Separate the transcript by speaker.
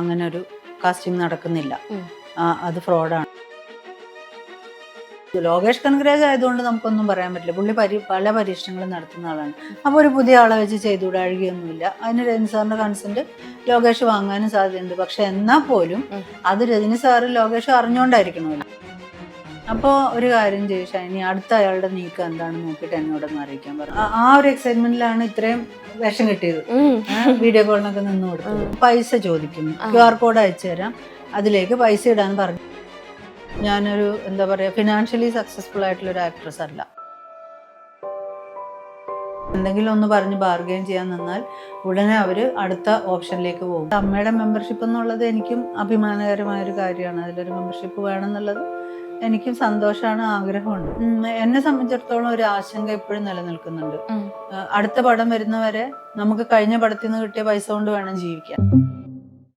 Speaker 1: അങ്ങനെ ഒരു കാസ്റ്റിംഗ് നടക്കുന്നില്ല, അത് ഫ്രോഡാണ്. ലോകേഷ് കനകരാജ് ആയതുകൊണ്ട് നമുക്കൊന്നും പറയാൻ പറ്റില്ല. പുള്ളി പല പരീക്ഷണങ്ങളും നടത്തുന്ന ആളാണ്. അപ്പോൾ ഒരു പുതിയ ആളെ വെച്ച് ചെയ്തുകൂടെ, അഴുകിയൊന്നുമില്ല. അതിന് രജനി സാറിന്റെ കൺസെന്റ് ലോകേഷ് വാങ്ങാനും സാധ്യതയുണ്ട്. പക്ഷെ എന്നാൽ പോലും അത് രജനി സാറ് ലോകേഷ് അറിഞ്ഞുകൊണ്ടായിരിക്കണമല്ലോ. അപ്പോൾ ഒരു കാര്യം ചെയ്യും ഷൈനി, അടുത്ത അയാളുടെ നീക്കം എന്താണെന്ന് നോക്കിയിട്ട് എന്നോടൊന്ന് അറിയിക്കാൻ പറഞ്ഞു. ആ ഒരു എക്സൈറ്റ്മെന്റിലാണ് ഇത്രയും വേഷം കിട്ടിയത്. വീഡിയോ കോളിനൊക്കെ നിന്ന് കൊടുത്തത്. പൈസ ചോദിക്കുന്നു, QR കോഡ് അയച്ചു തരാം, അതിലേക്ക് പൈസ ഇടാൻ പറഞ്ഞു. ഞാനൊരു എന്താ പറയുക, ഫിനാൻഷ്യലി സക്സസ്ഫുൾ ആയിട്ടുള്ള ഒരു ആക്ട്രസ് അല്ല. എന്തെങ്കിലും ഒന്ന് പറഞ്ഞ് ബാർഗെയിൻ ചെയ്യാൻ നിന്നാൽ ഉടനെ അവർ അടുത്ത ഓപ്ഷനിലേക്ക് പോകും. അമ്മയുടെ മെമ്പർഷിപ്പ് എന്നുള്ളത് എനിക്കും അഭിമാനകരമായൊരു കാര്യമാണ്. അതിലൊരു മെമ്പർഷിപ്പ് വേണമെന്നുള്ളത് എനിക്കും സന്തോഷമാണ്, ആഗ്രഹമുണ്ട്. എന്നെ സംബന്ധിച്ചിടത്തോളം ഒരു ആശങ്ക എപ്പോഴും നിലനിൽക്കുന്നുണ്ട്. അടുത്ത പടം വരുന്നവരെ നമുക്ക് കഴിഞ്ഞ പടത്തിൽ നിന്ന് കിട്ടിയ പൈസ കൊണ്ട് വേണം ജീവിക്കാൻ.